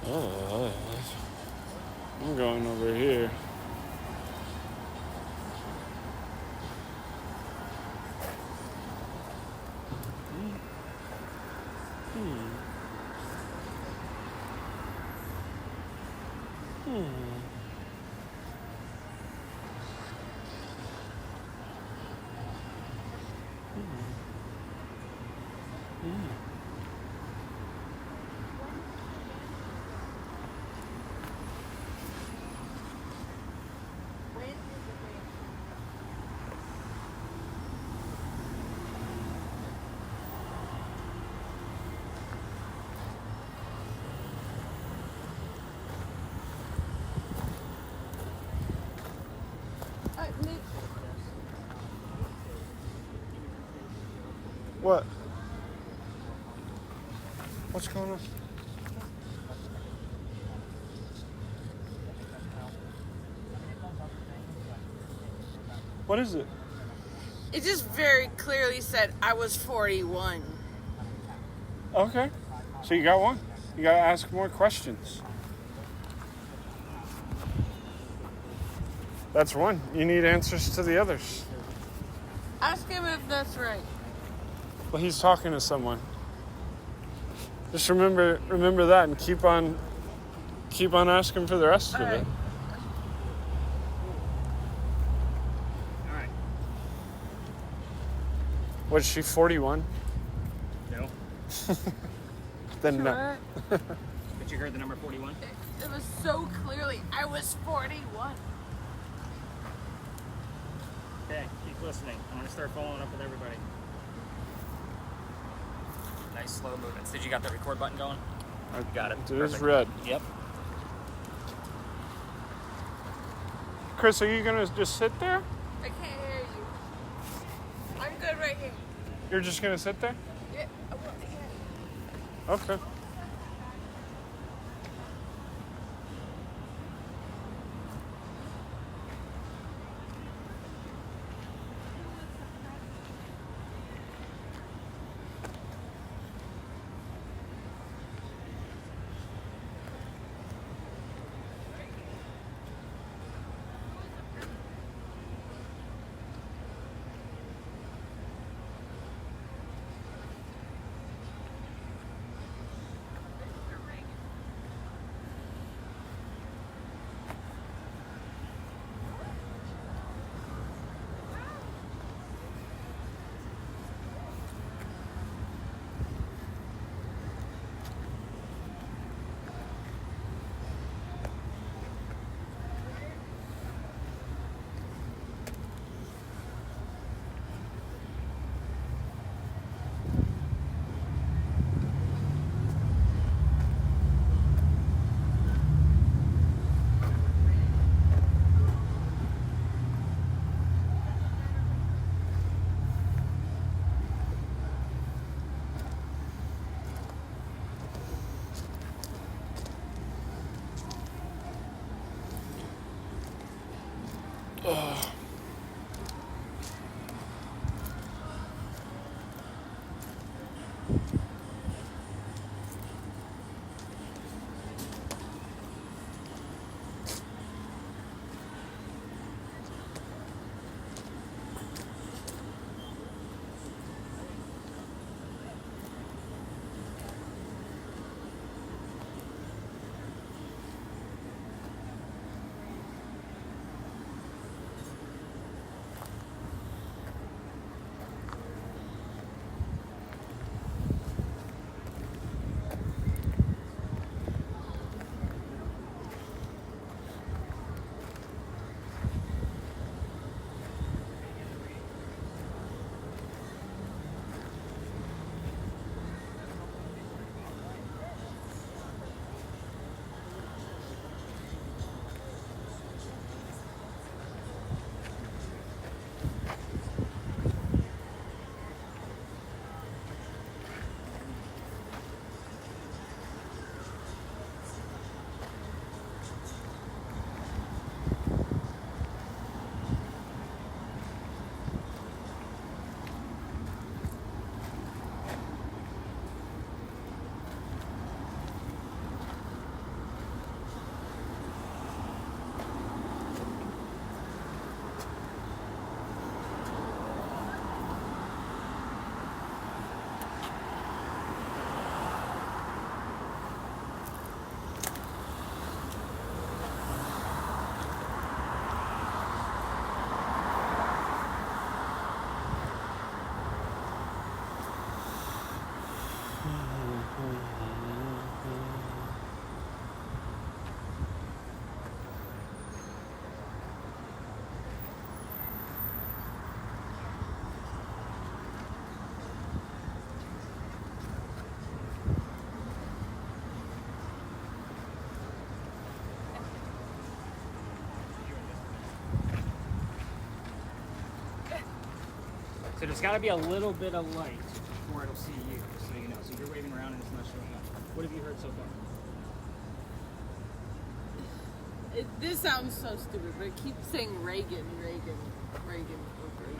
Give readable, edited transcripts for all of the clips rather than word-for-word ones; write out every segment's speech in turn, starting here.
Oh, I'm going over here. What? What's going on? What is it? It just very clearly said I was 41. Okay. So you got one. You got to ask more questions. That's one. You need answers to the others. Ask him if that's right. Well, he's talking to someone. Just remember that and keep on asking for the rest of it. All right. Was she 41? No. Then no. But you heard the number 41? It was so clearly I was 41. Okay, keep listening. I'm going to start following up with everybody. Nice slow movements. Did you got the record button going? I got it. It is Perfect. red. Yep. Chris, are you going to just sit there? I can't hear you. I'm good right here. You're just going to sit there? Yeah. Okay. So there's got to be a little bit of light before it'll see you, just so you know. So you're waving around and it's not showing up. What have you heard so far? This sounds so stupid, but it keeps saying Reagan over and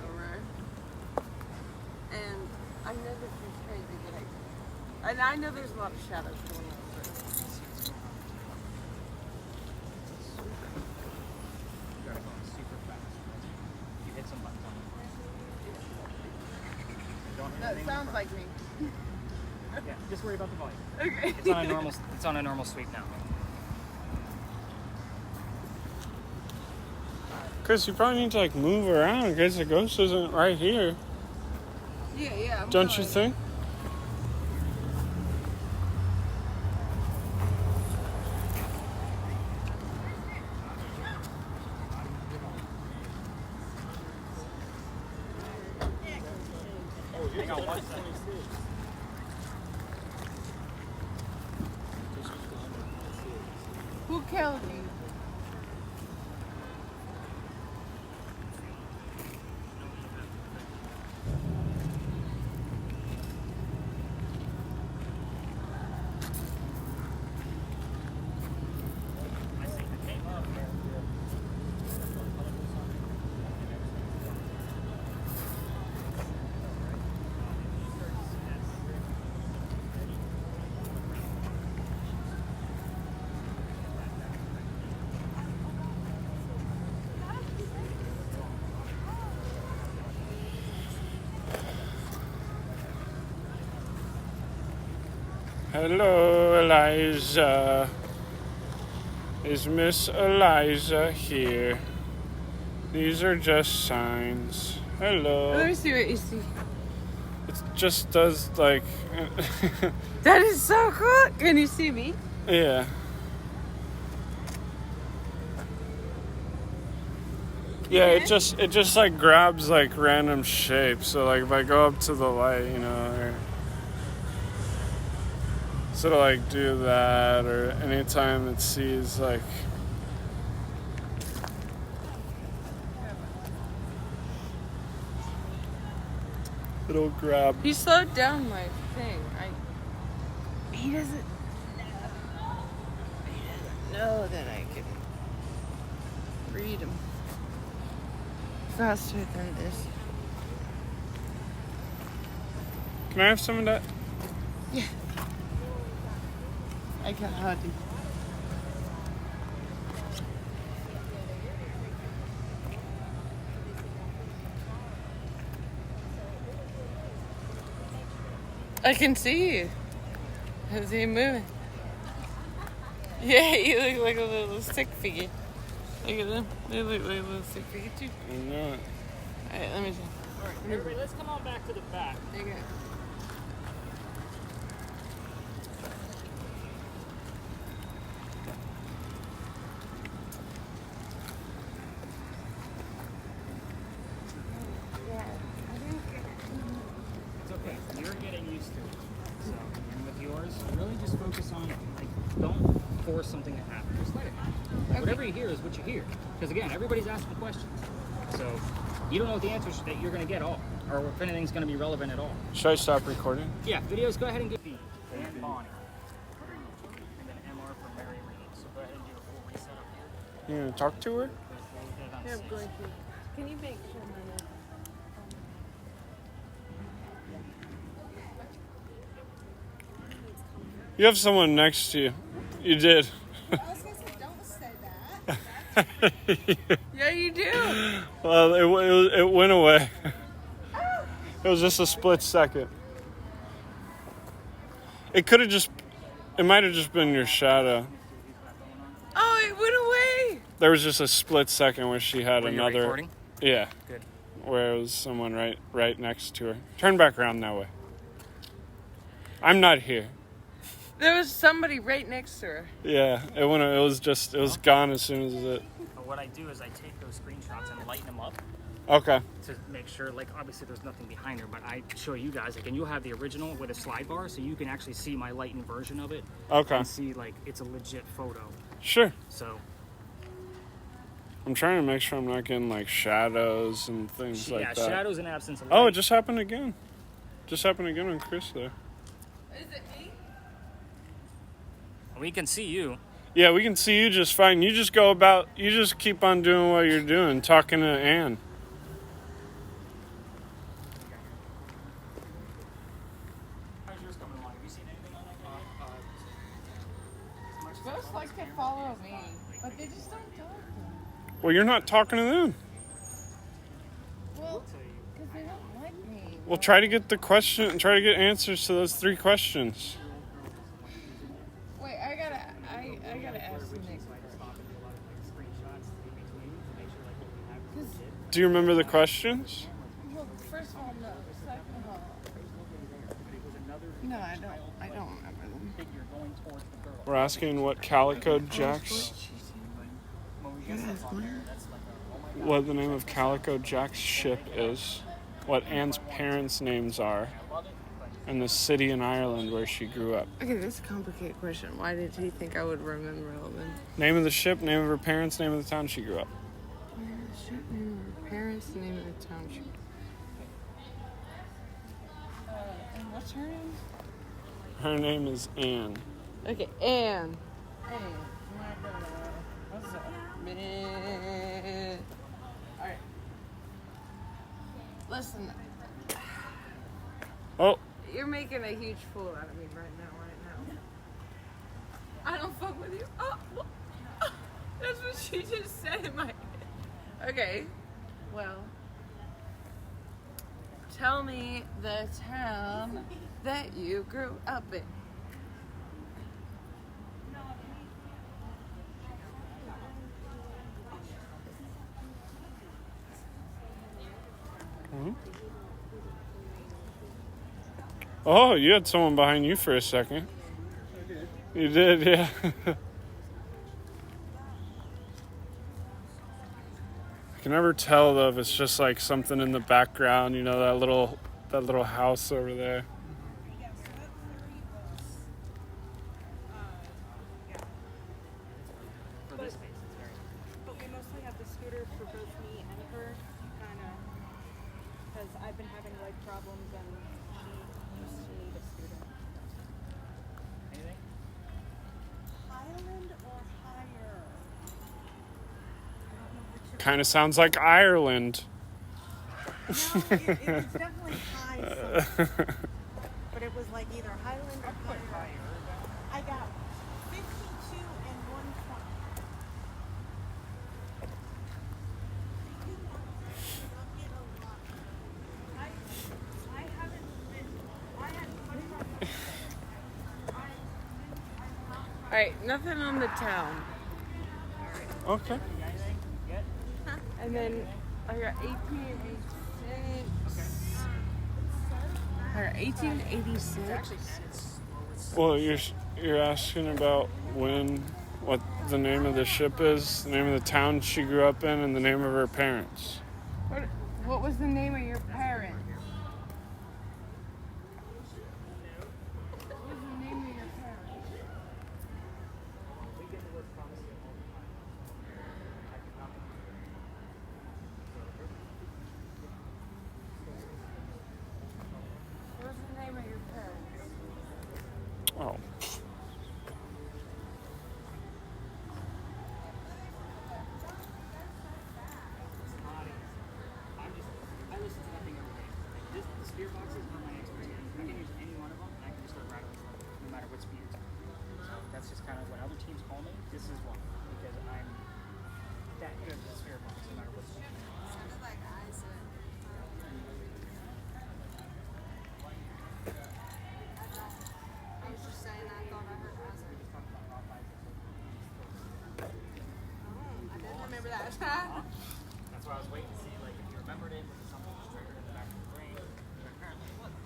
over. And I know this is crazy, but and I know there's a lot of shadows going on. You gotta go super fast. You hit some buttons on it. Don't hit That anything sounds in like me. front. Yeah, just worry about the volume. Okay. It's on a normal sweep now. Chris, you probably need to like move around in case the ghost isn't right here. Yeah. Don't you think? Hang on 1 second. Who killed you? Hello, Eliza. Is Miss Eliza here? These are just signs. Hello. Let me see what you see. It just does like. That is so cool. Can you see me? Yeah. Yeah, it just like grabs like random shapes. So like if I go up to the light, you know, or so to like do that, or anytime it sees like it'll grab. He slowed down my thing. He doesn't know that I can read him faster than this. Can I have some of that? Yeah. I got hardly. I can see you. Is he moving? Yeah, you look like a little stick figure. Look at them. They look like a little stick figure too. I know it. Alright, let me see. Alright, everybody, let's come on back to the back. There you go. It's okay. You're getting used to it. So, and with yours, really just focus on, like, don't force something to happen. Just let it happen. Okay. Whatever you hear is what you hear. Because, again, everybody's asking questions. So, you don't know what the answers that you're going to get all, or if anything's going to be relevant at all. Should I stop recording? Yeah, videos, go ahead and give me and Bonnie. And then MR for Mary Reed. So, go ahead and do a full reset up here. You gonna talk to her? We'll get it on Here, I'm six. going to. Can you make sure my You have someone next to you. You did. I was gonna say, don't say that. Yeah, you do. Well, it went away. It was just a split second. It could have just. It might have just been your shadow. Oh, it went away. There was just a split second where she had Were you another. recording? Yeah, Good. where it was someone right next to her. Turn back around that way. I'm not here. There was somebody right next to her. Yeah, it went. It was gone as soon as it. But what I do is I take those screenshots and lighten them up Okay. to make sure, like, obviously there's nothing behind her, but I show you guys, like, and you'll have the original with a slide bar, so you can actually see my lightened version of it. Okay. And see, like, it's a legit photo. Sure. So, I'm trying to make sure I'm not getting like shadows and things like Yeah, that. shadows and absence of Oh, it light. just happened again. Just happened again on Chris there. Is it me? We can see you. Yeah, we can see you just fine. You just keep on doing what you're doing, talking to Ann. How's yours coming along? Have you seen anything on that? Ghosts like to follow me, but they just don't talk to me. Well, you're not talking to them. Well, because they don't like me. Well, try to get answers to those 3 questions. Wait, I gotta ask Nick. Do you remember the questions? Well, first of all, no. Second of all, no, I don't remember them. We're asking what Calico Jack's, what the name of Calico Jack's ship is, what Anne's parents' names are, and the city in Ireland where she grew up. Okay, that's a complicated question. Why did he think I would remember all of them? Name of the ship, name of her parents, name of the town she grew up. Name of the ship, name of her parents, the name of the township. And what's her name? Her name is Anne. Okay, Anne. Hey, what's up, man? Alright. Listen, Oh, you're making a huge fool out of me right now. I don't fuck with you. Oh, that's what she just said in my head. Okay, well, tell me the town that you grew up in. oh, you had someone behind you for a second. You did, yeah. I can never tell though if it's just like something in the background, you know, that little house over there. But we mostly have the scooter for both me and her, kind of, because I've been having leg problems and she used to need a scooter. Anything? Highland or higher? Kind of sounds like Ireland. No, it was definitely high something. But it was like either Highland or higher. I got 52 and 120. I haven't been. I had 25. Alright, nothing on the town. Okay. And then I got 1886. I got 1886. Well, you're asking about what the name of the ship is, the name of the town she grew up in, and the name of her parents. What was the name of your parents? What was the name of your parents? What was the name of your parents? Oh. I listen to that thing every day. Like the spear boxes are my experience. I can use any one of them, and I can just start rattling them, no matter what speed it's on. So that's just kind of when other teams call me. This is one because I'm that good with the spear box, no matter what speed. I was just saying I thought I heard Isaac. I didn't remember that. That's why I was waiting to see like if you remembered it, was it something that was triggered in the back of your brain? But apparently it wasn't.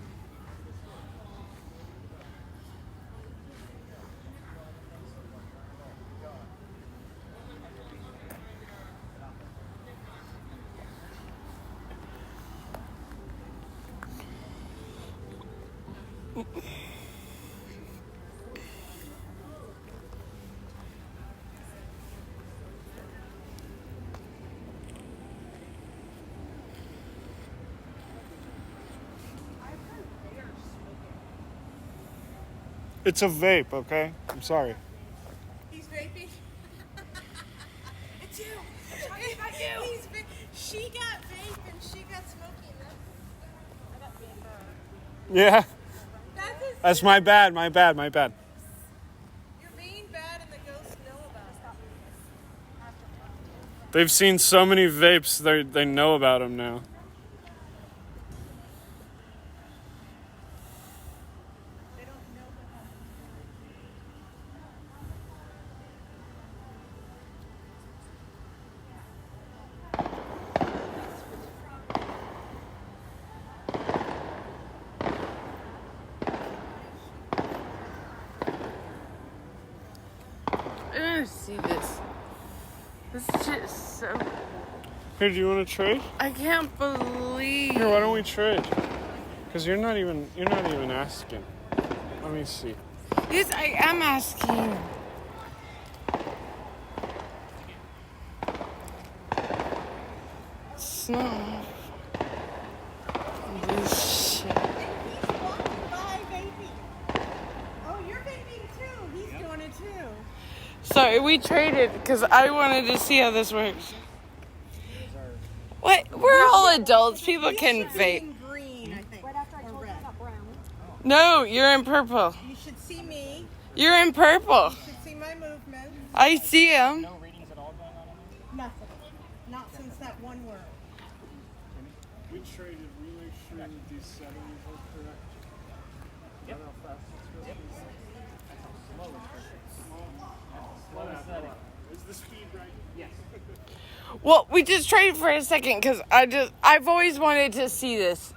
It's a vape, okay? I'm sorry. He's vaping. It's you. I'm talking about you. She got vape and she got smoking. I got vape. Yeah. That's My bad. You're being bad and the ghosts know about it. They've seen so many vapes, they know about them now. They don't know about I don't see this. This shit is so. Here, do you want to trade? I can't believe. Here, why don't we trade? Because you're not even asking. Let me see. Yes, I am asking. It's not. This shit. And he's walking by vaping. Oh, you're vaping too. He's doing it too. Sorry, we traded because I wanted to see how this works. What? We're all adults. People can vape. In green, I think. Right after I told you about brown. No, you're in purple. You should see me. You're in purple. You should see my movement. I see him. No readings at all going on in there? Nothing. Not since that one word. We traded. We make sure that these settings are correct. Yep. How fast it's going. That's how slow it's going. Slow setting. Is the speed right? Yes. Well, we just traded for a second because I've always wanted to see this.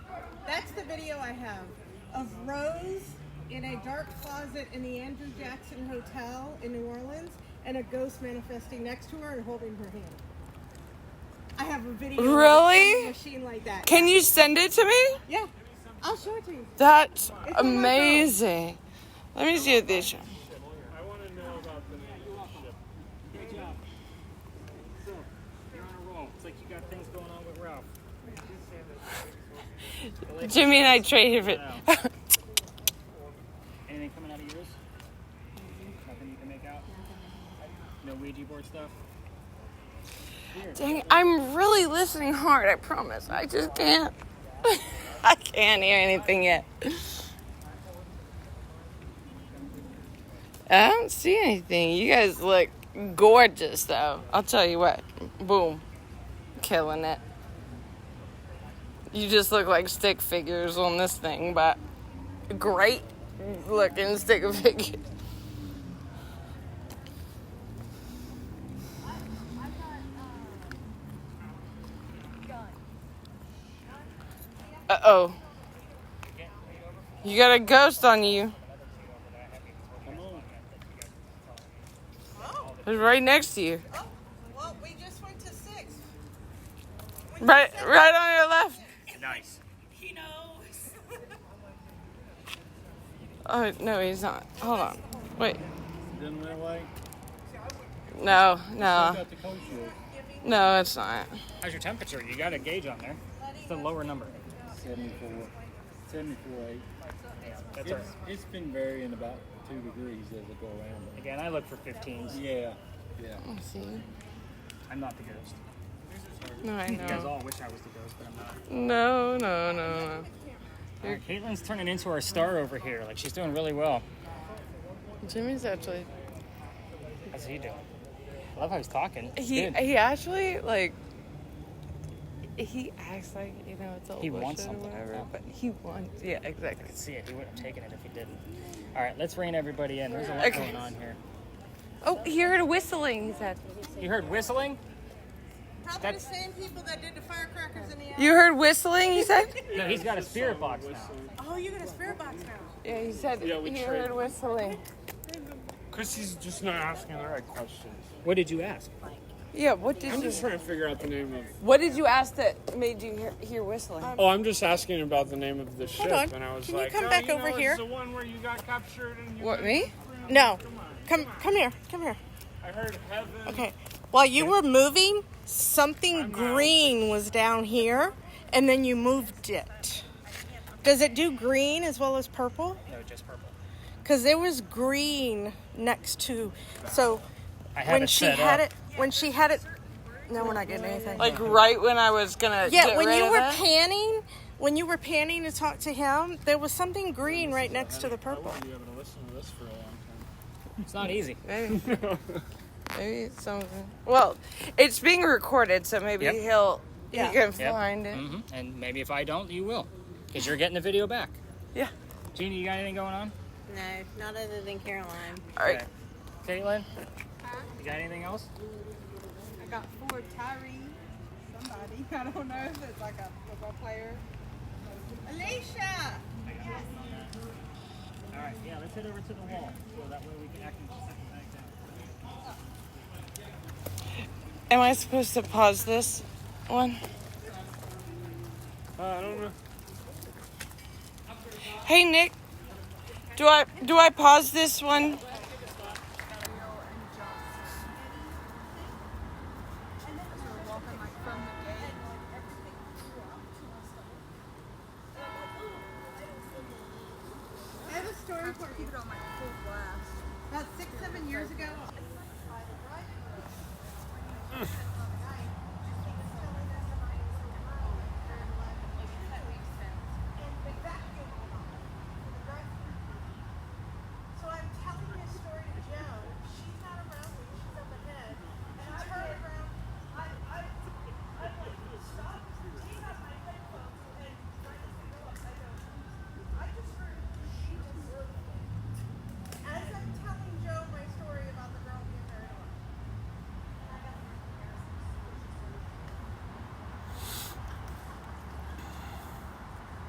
That's the video I have of Rose in a dark closet in the Andrew Jackson Hotel in New Orleans and a ghost manifesting next to her and holding her hand. I have a video Really? of a machine like that. Can you send it to me? Yeah. I'll show it to you. That's It's on my amazing. Let me see what they show. I want to know about the name of the ship. Great job. So, you're on a roll. It's like you got things going on with Ralph. Jimmy and I traded it. Anything coming out of yours? Nothing you can make out? No Ouija board stuff? Weird. Dang, I'm really listening hard, I promise. I just can't. I can't hear anything yet. I don't see anything. You guys look gorgeous, though. I'll tell you what. Boom. Killing it. You just look like stick figures on this thing, but great looking stick figures. Uh-oh. You got a ghost on you. It's right next to you. Oh, well, we just went to 6. Right on your left. Nice. He knows. Oh, no, he's not. Hold on. Wait. Didn't went away. No. Got the coat shield. No, it's not. How's your temperature? You got a gauge on there. It's the lower number. 74. 74.8. Yeah, that's our, It's been varying about 2 degrees as I go around. again, I look for 15s. Yeah. Let's see. I'm not the ghost. No, I You guys know. all wish I was the ghost, but I'm not. No. Caitlin's turning into our star over here. Like, she's doing really well. Jimmy's actually... How's he doing? I love how he's talking. It's He good. actually, like... He acts like, it's all He wants bullshit or something. whatever, but he wants... Yeah, I exactly. could see it. He wouldn't have taken it if he didn't. All right, let's rein everybody in. There's a lot Okay. going on here. Oh, he heard a whistling, he said. You heard whistling? Probably That's- the same people that did the firecrackers in the You heard whistling, he said? No, he's got a spirit box now. Oh, you got a spirit box now. Yeah, he said Yeah, we he traded. heard whistling. Chrissy's just not asking the right questions. What did you ask? Yeah, what did I'm you... just trying to figure out the name of... What did you ask that made you hear whistling? Oh, I'm just asking about the name of the ship, on. and I was Can you like, come oh, back you over know, here? It's the one where you got captured and you What, went me? through. No. Come on. Come here. I heard heaven. Okay. While you were moving, something green was down here, and then you moved it. Does it do green as well as purple? No, just purple. Because it was green next to, so I have when it she set had up. it, no, we're not getting anything. Like right when I was gonna get when rid you of were it? panning to talk to him, there was something green right next to the purple. I wouldn't be able to listen to this for a long time. It's not easy. Maybe. Maybe it's something. Well, it's being recorded, so maybe Yep. he Yeah. can Yep. find it. Mm-hmm. And maybe if I don't, you will. Because you're getting the video back. Yeah. Jeannie, you got anything going on? No, not other than Caroline. All right. Okay. Caitlin? You got anything else? I got 4 Tyree, somebody, I don't know if it's like a football player. Alicia! All right, yeah, let's head over to the wall. So that way we can actually set the bag down. Am I supposed to pause this one? I don't know. Hey Nick, do I pause this one? I have a story for you. About 6-7 years ago. So I'm telling this story to Joe. She's not around me. She's up ahead. And I turned around. I'm like, stop. Take out my headphones and try to go up. I just heard she deserved it. As I'm telling Joe my story about the girl being married off. And I got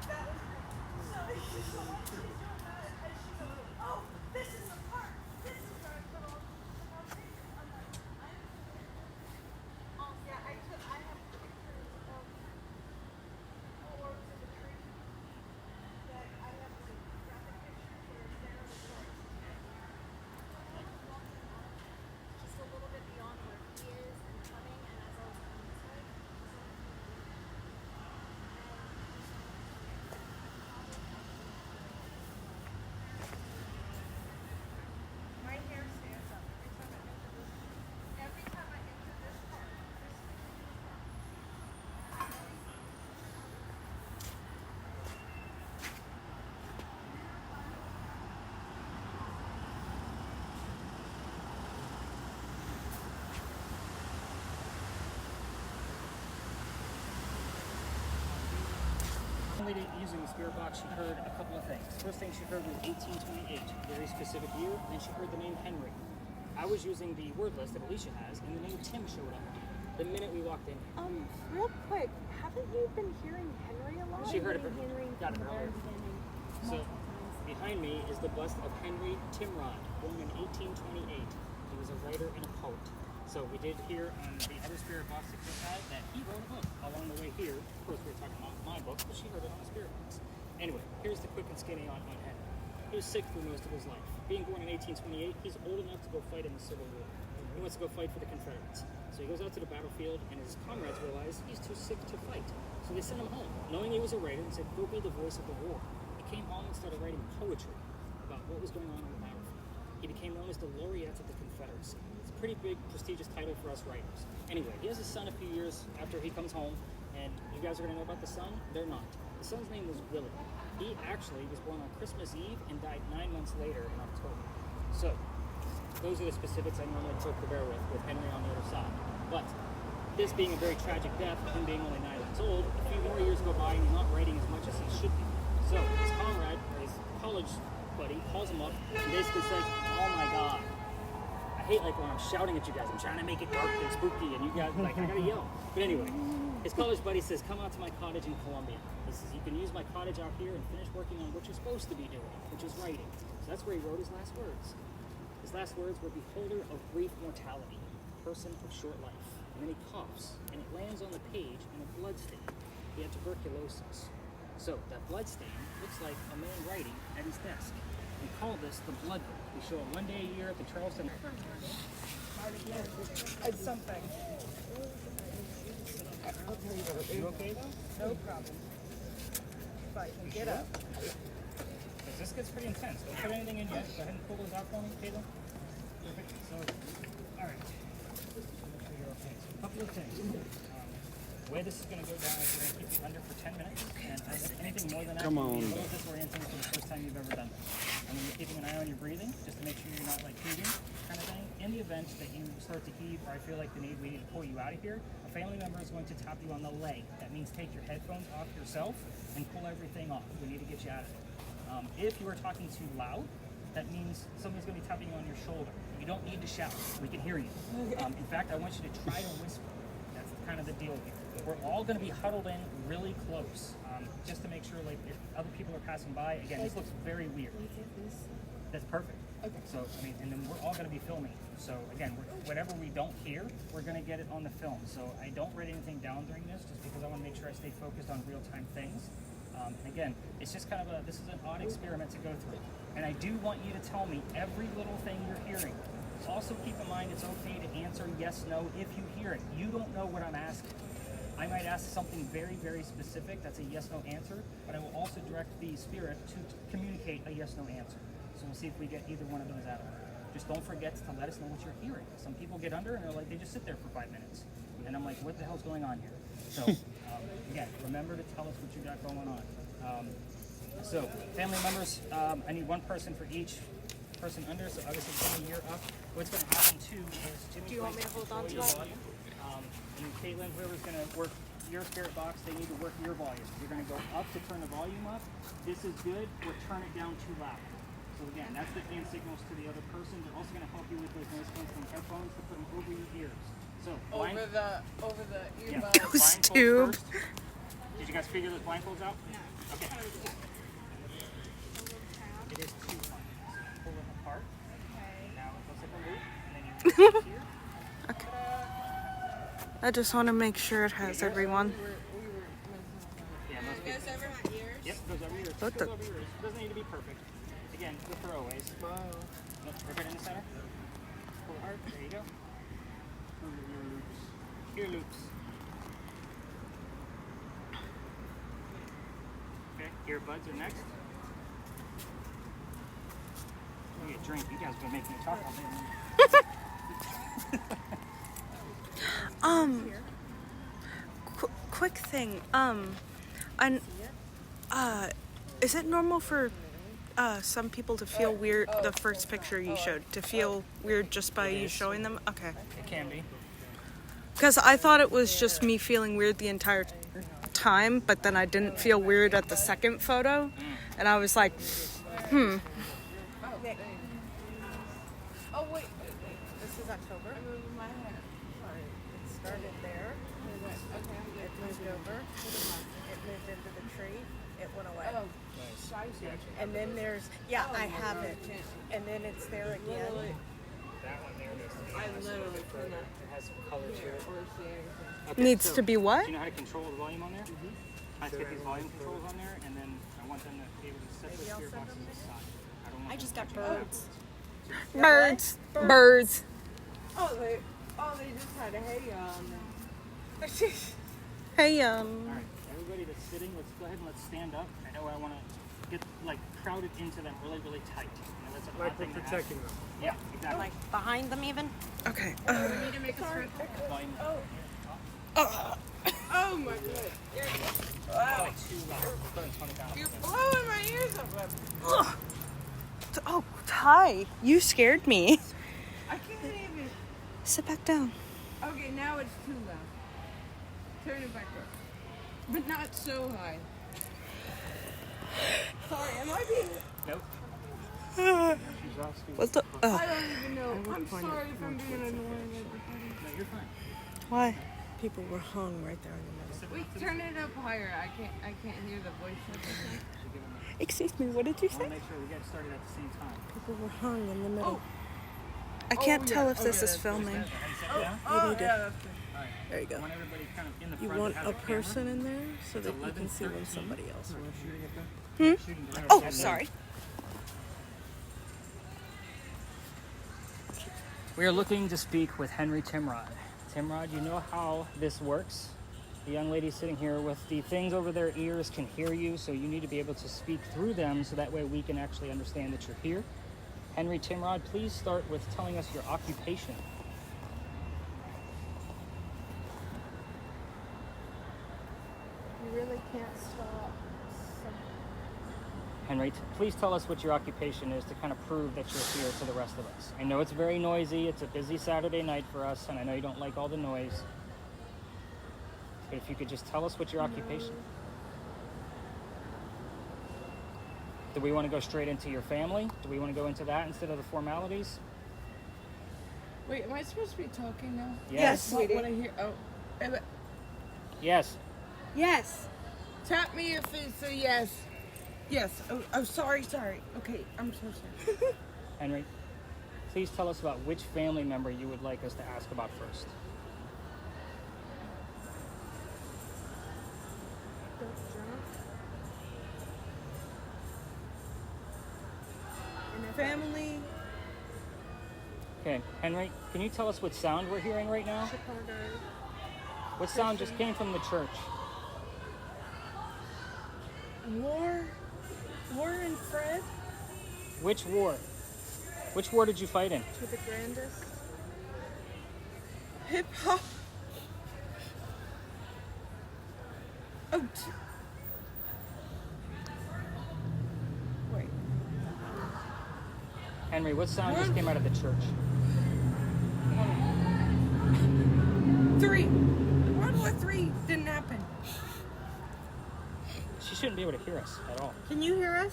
that was so she's so mad and she goes, oh, this is the part. This is where I put all the pictures. I'm like, yeah, I have pictures of orbs in the tree that I have to graphic pictures where it's there in the forest. Just a little bit beyond where he is and coming, and as I was coming this way, My hair stands up every time I enter this part. Using the spirit box, she heard a couple of things. First thing she heard was 1828, very specific year, and then she heard the name Henry. I was using the word list that Alicia has, and the name Tim showed up the minute we walked in. real quick, haven't you been hearing Henry a lot? She heard of it. Henry Got it earlier. So behind me is the bust of Henry Timrod, born in 1828. He was a writer and a poet. So we did hear on the other spirit box that Chris had that he wrote a book along the way here. Of course, we were talking about my book, but she heard it on the spirit box. Anyway, here's the quick and skinny on Henry. He was sick for most of his life. Being born in 1828, he's old enough to go fight in the Civil War. He wants to go fight for the Confederates. So he goes out to the battlefield, and his comrades realize he's too sick to fight. So they sent him home, knowing he was a writer, and said, go be the voice of the war. He came home and started writing poetry about what was going on the battlefield. He became known as the laureate of the Confederacy. It's a pretty big, prestigious title for us writers. Anyway, he has a son a few years after he comes home, and you guys are going to know about the son? They're not. The son's name was Willie. He actually was born on Christmas Eve and died 9 months later in October. So, those are the specifics I normally took to bear with Henry on the other side. But, this being a very tragic death, him being only 9 months old, a few more years go by and he's not writing as much as he should be. So, his comrade, or his college buddy, calls him up and basically says, oh my god, I hate like when I'm shouting at you guys, I'm trying to make it dark and spooky and you guys, like, I gotta yell. But anyway, his college buddy says, come out to my cottage in Columbia. He says, you can use my cottage out here and finish working on what you're supposed to be doing, which is writing. So that's where he wrote his last words. His last words were, beholder of brief mortality, person of short life. And then he coughs, and it lands on the page in a blood stain. He had tuberculosis. So that blood stain looks like a man writing at his desk. We call this the blood book. We show it one day a year at the Charleston. It's something. You okay though? No problem. If I can get up. Because this gets pretty intense. Don't put anything in yet. Go ahead and pull those out for me, Caitlin. Perfect. So, all right. Make sure you're okay. So, a couple of things. The way this is going to go down is we're going to keep you under for 10 minutes. And anything more than that, Come will be a on. little disorienting for the first time you've ever done this. And when you're keeping an eye on your breathing, just to make sure you're not like heaving, kind of thing. In the event that you start to heave, or I feel like we need to pull you out of here, a family member is going to tap you on the leg. That means take your headphones off yourself and pull everything off. We need to get you out of it. If you are talking too loud, that means somebody's going to be tapping you on your shoulder. You don't need to shout. We can hear you. In fact, I want you to try to whisper. That's kind of the deal here. We're all going to be huddled in really close, just to make sure, like, if other people are passing by, again, this looks very weird. That's perfect. Okay. So, I mean, and then we're all going to be filming. So, again, whatever we don't hear, we're going to get it on the film. So, I don't write anything down during this, just because I want to make sure I stay focused on real-time things. And again, it's just kind of this is an odd experiment to go through. And I do want you to tell me every little thing you're hearing. Also keep in mind it's okay to answer yes, no if you hear it. You don't know what I'm asking. I might ask something very, very specific. That's a yes, no answer. But I will also direct the spirit to communicate a yes, no answer. So we'll see if we get either one of those out of it. Just don't forget to let us know what you're hearing. Some people get under and they're like, they just sit there for 5 minutes. And I'm like, what the hell's going on here? So again, remember to tell us what you got going on. So family members, I need one person for each person under. So obviously Jimmy, you're up. What's going to happen too is Jimmy. Do you want me to hold on to it? And Caitlin, whoever's going to work your spirit box, they need to work your volume. You're going to go up to turn the volume up. This is good, or turn it down too loud. So again, that's the hand signals to the other person. They're also going to help you with those noise canceling headphones to put them over your ears. So over the yeah, earbuds. blindfolds Tube. first. Did you guys figure those blindfolds out? No. Okay. It is 2 lines. So pull them apart. Okay. Now it looks like a loop, and then you put it here. I just want to make sure it has everyone. Yeah, most You guys people. ever had ears? Yep, goes over yours. What Goes the- over yours. Doesn't need to be perfect. Again, the throwaways. Wow. Nope, rip it in the center. Pull it hard. There you go. Ear loops. Okay, earbuds are next. Let me get a drink. You guys have been making me talk all day. Quick thing. Is it normal for some people to feel weird? The first picture you showed to feel weird just by you showing them. Okay. It can be. Because I thought it was just me feeling weird the entire time, but then I didn't feel weird at the second photo, and I was like, Oh wait. This is October. I moved my hair. Sorry. It started there. Okay. It moved over. It moved into the tree. It went away. Oh. Scheiße. And then there's, I have it. And then it's there again. Literally, That one there needs to be. I literally could not It has some color to it. foresee anything. Okay, needs so, to be what? Do you know how to control the volume on there? I have to get these volume controls on there, and then I want them to be able to set the spirit boxes aside. I don't want I them just got touching that. birds. Birds. Birds. Oh, they just had a hay on. Hey, All right, everybody that's sitting, let's go ahead and let's stand up. I know I want to get like crowded into them really, really tight. You know, that's a Like hot we're thing to protecting them. have. Yeah, exactly. Like behind them even? Okay. We need to make a script. Volume Oh my god. like too loud. Put it 20 down. You're blowing my ears up. Oh, Ty, you scared me. I can't even. Sit back down. Okay, now it's too loud. Turn it back up. But not so high. Sorry, am I being... Nope. She's asking. What's the? I don't even know. I'm sorry if I'm being annoying. No, you're fine. Why? People were hung right there in the middle. Wait, turn it up higher. I can't hear the voice. Excuse me. What did you I want say? to make sure we get started at the same time. People were hung in the middle. I can't yeah. tell if Oh, this yeah, is that's filming. Yeah? Oh, yeah, that's good. All right. There you go. I want everybody kind of in the You front. want that has a camera. person in there so that you 11, can see when 13. somebody else was. Shooting directly Oh, at them. sorry. We are looking to speak with Henry Timrod. Timrod, you know how this works? The young lady sitting here with the things over their ears can hear you, so you need to be able to speak through them so that way we can actually understand that you're here. Henry Timrod, please start with telling us your occupation. You really can't stop. Henry, please tell us what your occupation is to kind of prove that you're here to the rest of us. I know it's very noisy, it's a busy Saturday night for us, and I know you don't like all the noise. But if you could just tell us what your occupation. Do we want to go straight into your family? Do we want to go into that instead of the formalities? Wait, am I supposed to be talking now? Yes. What I hear? Oh, Yes. Yes. tap me if it's a yes. Yes. Oh, sorry. Okay, I'm so sorry. Henry, please tell us about which family member you would like us to ask about first. Family. Okay, Henry, can you tell us what sound we're hearing right now? Chicago. What sound just came from the church? War and Fred. Which war? Which war did you fight in? To the grandest. Hip hop. Oh. Wait. Henry, what sound just came out of the church? 3. World War 3 didn't happen. She shouldn't be able to hear us at all. Can you hear us?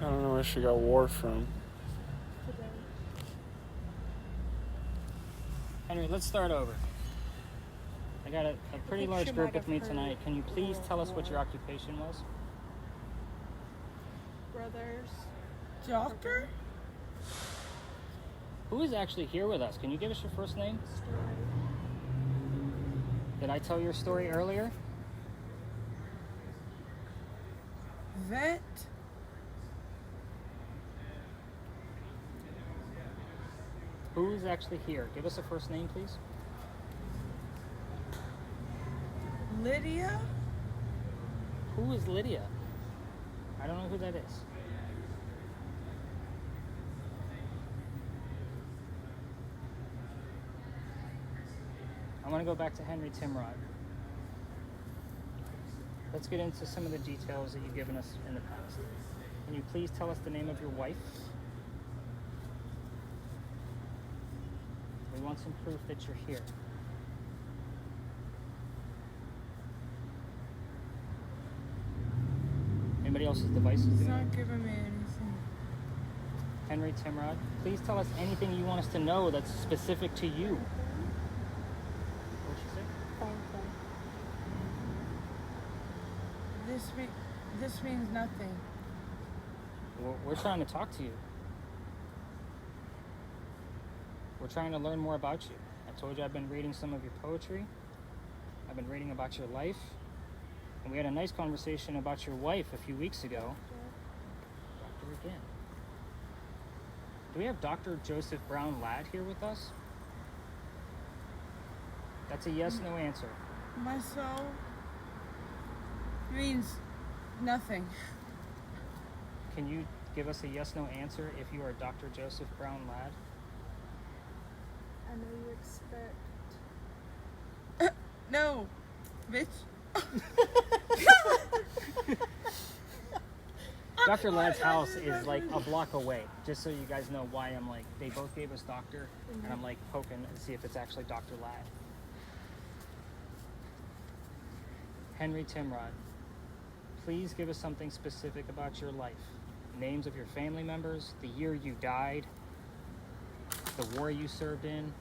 I don't know where she got war from. Today. Henry, let's start over. I got a pretty think large she group might with have me heard tonight. Can you please tell us what your occupation was? Brothers. Doctor? Who is actually here with us? Can you give us your first name? Story. Did I tell your story earlier? Vet? Who's actually here? Give us a first name, please. Lydia? Who is Lydia? I don't know who that is. I want to go back to Henry Timrod. Let's get into some of the details that you've given us in the past. Can you please tell us the name of your wife? We want some proof that you're here. Anybody else's devices? It's doing it? not giving me anything. Henry Timrod, please tell us anything you want us to know that's specific to you. What'd she say? This means nothing. We're trying to talk to you. We're trying to learn more about you. I told you I've been reading some of your poetry. I've been reading about your life. And we had a nice conversation about your wife a few weeks ago. Doctor again. Do we have Dr. Joseph Brown Ladd here with us? That's a yes/no answer. My soul means nothing. Can you give us a yes/no answer if you are Dr. Joseph Brown Ladd? I know you expect. No, bitch. Dr. Ladd's house is like a block away, just so you guys know why I'm like, they both gave us doctor, and I'm like poking to see if it's actually Dr. Ladd. Henry Timrod, please give us something specific about your life. Names of your family members, the year you died, the war you served in.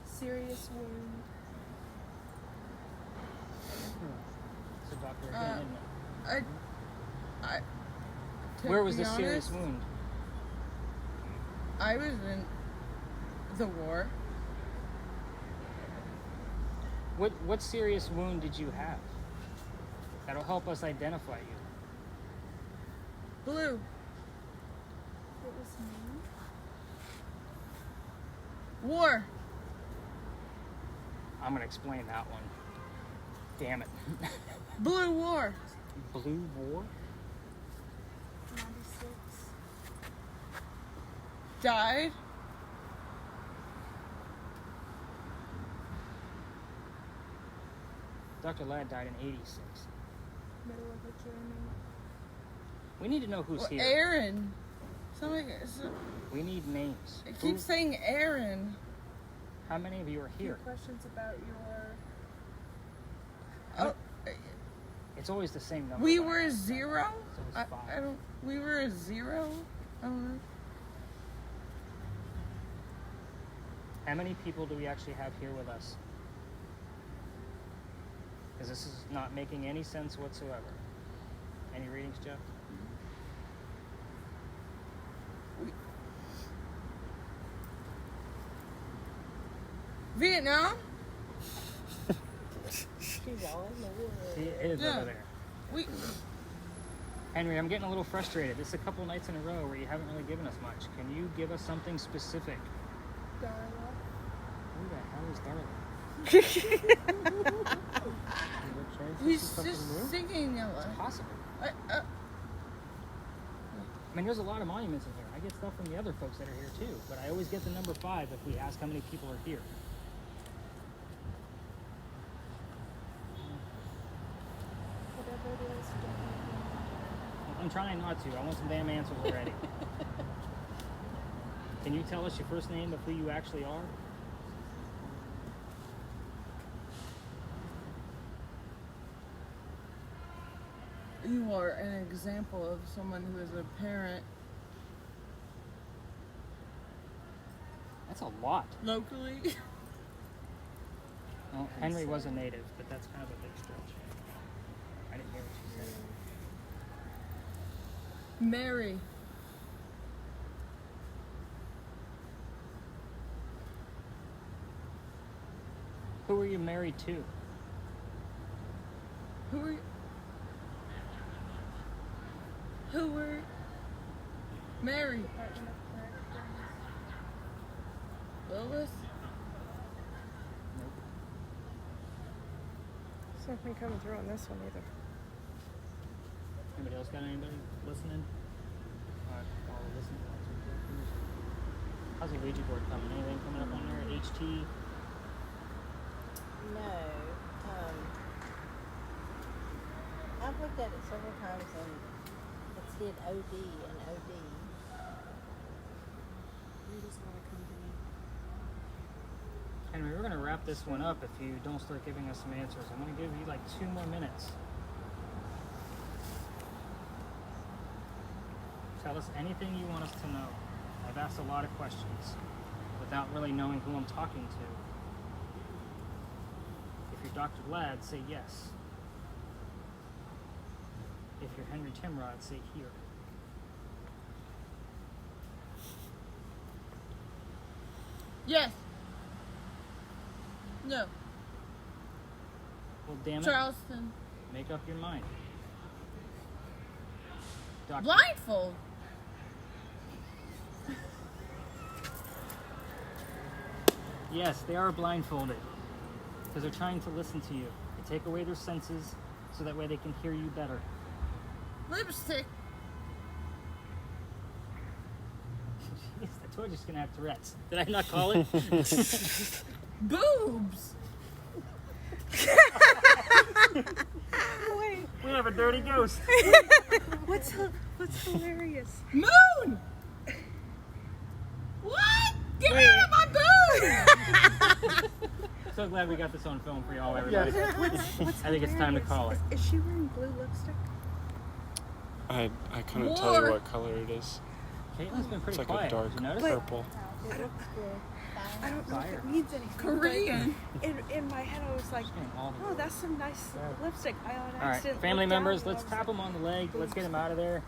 Serious wound. So doctor again, isn't it? I to Where was be the serious honest, wound? I was in the war. What serious wound did you have? That'll help us identify you. Blue. It was me. War. I'm gonna explain that one. Damn it. Blue War. Blue War? 96. Died. Dr. Ladd died in 86. Middle of a journey. We need to know who's Well, here. Aaron. Somebody. We need names. It keeps saying Aaron. How many of you are here? Questions about your... Oh, It's always the same number. we were a 0. It's I always 5. don't. We were a 0. I don't know. How many people do we actually have here with us? Because this is not making any sense whatsoever. Any readings, Jeff? Vietnam. She's all in the wood. See, it is Yeah. over there. We. Henry, I'm getting a little frustrated. This is a couple nights in a row where you haven't really given us much. Can you give us something specific? Darla. Who the hell is Darla? He's just singing yellow. Possible. I mean, there's a lot of monuments in here. I get stuff from the other folks that are here too, but I always get the number 5 if we ask how many people are here. Whatever it is, don't I'm trying not to. I want some damn answers already. Can you tell us your first name of who you actually are? You are an example of someone who is a parent That's a lot. locally. Well, Henry was a native, but that's kind of a big stretch. I didn't hear what you said. Mary. Who were you married to? Who were? Who were? Mary. Department of Corrections. Lois. There's nothing coming through on this one either. Anybody else got anybody listening? All listening. How's the Ouija board coming? Anything coming up on there? HT? No. I've looked at it several times and it's hit OD and OD. You just want to come to me. Henry, we're going to wrap this one up if you don't start giving us some answers. I'm going to give you like 2 more minutes. Tell us anything you want us to know. I've asked a lot of questions without really knowing who I'm talking to. If you're Dr. Ladd, say yes. If you're Henry Timrod, say here. Yes. No. Well, damn it. Charleston. Make up your mind. Dr. Blindfold. Yes, they are blindfolded because they're trying to listen to you. They take away their senses so that way they can hear you better. Lipstick. Jeez, I told you she's gonna have Tourette's. Did I not call it? Boobs. Wait, We have a dirty ghost. what's hilarious? Moon. What? Get out of my boobs. So glad we got this on film for y'all, everybody. What's I think it's time to hilarious call it. Is she wearing blue lipstick? I couldn't tell you what color it is. Caitlin's been It's pretty like quiet. a dark Did you notice? purple. It looks good. I don't know if Fire. it means anything. Korean. but In my head, I was like, She's getting all the oh, that's some nice lipstick. I on All right, accident family looked down members, and I let's was tap like, them on the leg. Let's get them out of there.